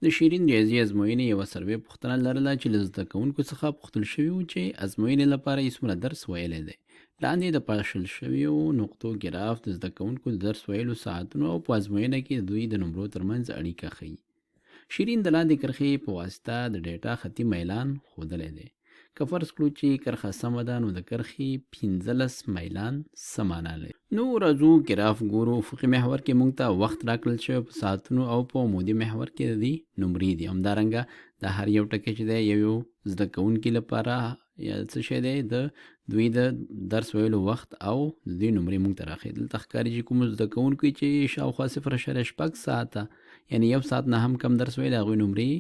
د شیرین ریاضي ازموینې یوه سروې پوښتنه لرله چې له زده کوونکو څخه پوښتل شوي وو چې ازموینې لپاره یې څومره درس ویلی دی. لاندې د پاشل شویو نقطو ګراف د زده کوونکو د درس ویلو ساعتونو او په ازموینه کې د دوی د نمرو ترمنځ اړیکه ښیي. شیرین د لاندې کرښې په واسطه د ډیټا خطي میلان ښودلی دی. که فرض کړو چې کرښه سمه ده نو د کرښې 15 میلان څه معنا لري. نو راځو ګراف ګورو. افقي محور کې موږ ته وخت راکړل شوی په ساعتونو او په عمودي محور کې د دې نمرې دي. همدارنګه د هر یو ټکی چې دی یو زده کوونکي لپاره یا څه شی دی د دوی د درس ویلو وخت او د دوی نمرې موږ ته راښیي. دلته ښکاري چې کوم زده کوونکي چې شاوخوا 0.6 ساعته یعنی 1 ساعت نه هم کم درس ویل هغوی نمرې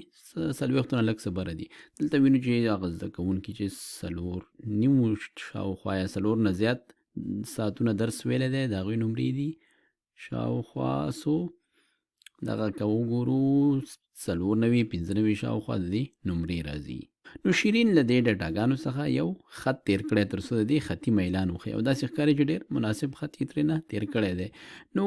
40 نه لږ څه بره دي. دلته وینو چې هغه زده کوونکي چې 4.5 شاوخوا یا 4 نه زیات ساعتونه درس ویلی دی د هغوی نمرې دي شاوخوا څو دغه که وګورو 94 95 شاوخوا د دې نمرې راځي. نو شیرین له دې ډاټاګانو څخه یو خط تیر کړی تر څو د دې خطي میلان وښیي او داسې ښکاري چې ډېر مناسب خط یې ترېنه تیر کړی دی. نو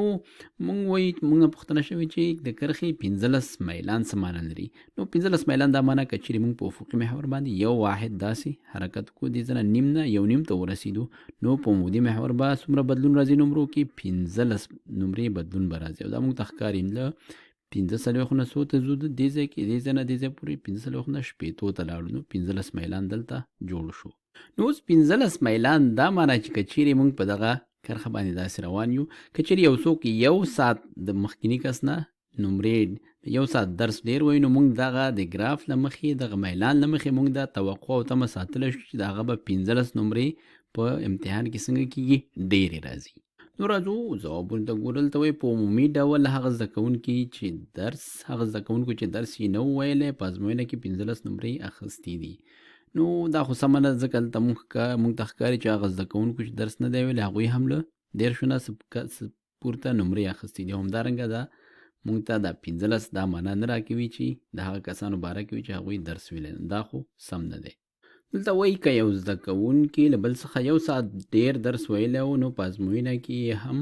موږ وایي موږ پوښتنه شوې چې د کرښې 15 میلان څه معنا لري. نو 15 میلان دا معنا که چیرې موږ په افقي محور باندې یو واحد داسې حرکت وکړو دې ځنه نیم نه 1.5 ته ورسېدو نو په عمودي محور به څومره بدلون راځي نمرو کې 15 نمرې بدلون به راځي او دا موږ ته ښکاري له 45 نه څو ته ځو د دې ځای کې دې ځای نه دې ځای پورې 45 نه شپېتو ته لاړو نو 15 میلان دلته جوړ شو. نو اوس 15 میلان دا معنا چې که چیرې موږ په دغه کرښه باندې داسې روان یو که چیرې یو څوک یو ساعت د مخکیني کس نه نمرې یو ساعت درس ډېر وایي نو موږ دغه د ګراف له مخې دغه میلان له مخې موږ دا توقع او تمه ساتلی شو چې د هغه به 15 نمرې په امتحان کې څنګه کېږي ډېرې راځي. نو راځو ځوابونو ته ګورو. دلته وایي په عمومي ډول هغه زده کوونکي چې درس یې نه و ویلی په ازموینه کې 15 نمرې اخیستې دي. نو دا خو سمه نه ځکه دلته موږ ته ښکاري چې هغه زده کوونکو چې درس نه دی ویلی هغوی هم له 13 نه پورته نمرې اخیستې دي. همدارنګه دا موږ ته دا 15 دا معنا نه راکوي چې د هغه کسانو باره کې وي چې هغوی درس ویلی دا خو سم نه دی. دلته وایي که یو زده کوونکي له بل څخه یو ساعت ډېر درس ویلی و نو په ازموینه کې هم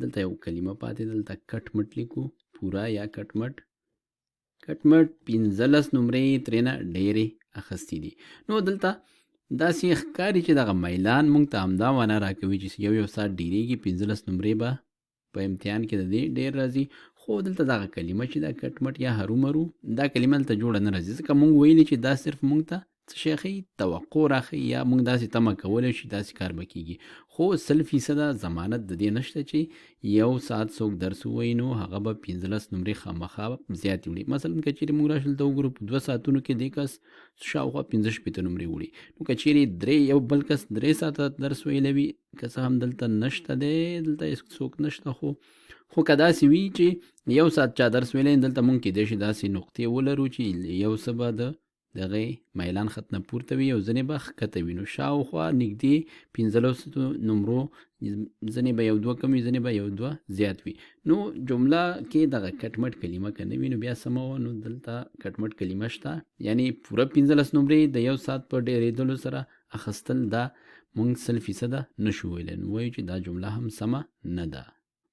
دلته یو کلمه پاتې دلته کټ مټ لیکو پوره یا کټ مټ 15 نمرې ترېنه ډېرې اخیستې دي. نو دلته داسې ښکاري چې دغه میلان موږ ته همدا معنا راکوي چې یو ساعت ډېرېږي 15 نمرې به په امتحان کې د دې ډېر راځي. خو دلته دغه کلمه چې دا کټ مټ یا هرومرو دا کلمه دلته جوړه نه راځي ځکه موږ ویلي چې دا صرف موږ ته څه شی ښیي توقع راښیي یا موږ داسې تمه کولی شي داسې کار به کېږي. خو 100% ضمانت د دې نشته چې یو ساعت څوک درس ووایي نو هغه به 15 نمرې خامخا زیاتې وړي. مثلا که چیرې موږ راشو دلته وګورو په 2 ساعتونو کې دې کس شاوخوا 15 نمرې وړي. نو که چیرې یو بل کس 3 ساعته درس ویلی وي که څه هم دلته نشته دی دلته څوک نشته خو که داسې وي چې یو ساعت چا درس ویلی دلته موږ کېدای شي داسې نقطې ولرو چې یو څه به د دغه میلان خط نه پورته وي او ځینې به ښکته وي. نو شاوخوا نږدې 15 نمرو ځینې به 1-2 کم وي ځینې به 1-2 زیات وي. نو جمله کې دغه کټ مټ کلمه که نه وي نو بیا سمه وه. نو دلته کټ مټ کلمه شته یعنی پوره 15 نمرې د یو ساعت په ډېرېدلو سره اخیستل دا موږ 100% نشو ویلی. نو وایو چې دا جمله هم سمه نه ده.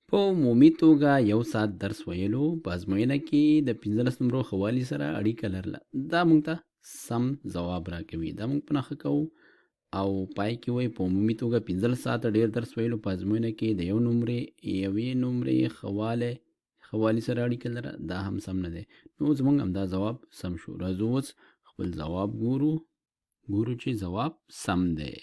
په عمومي توګه یو ساعت درس ویلو په ازموینه کې د 15 نمرو ښه والي سره اړیکه لرله. دا موږ ته سم ځواب راکوي. دا موږ په نښه کوو او پای کې وایي په عمومي توګه 15 ساعته ډېر درس ویلو په ازموینه کې د یوې نمرې ښه والي سره اړیکه لره. دا هم سم نه دی. نو زموږ همدا ځواب سم شو. راځو اوس خپل ځواب ګورو چې ځواب سم دی.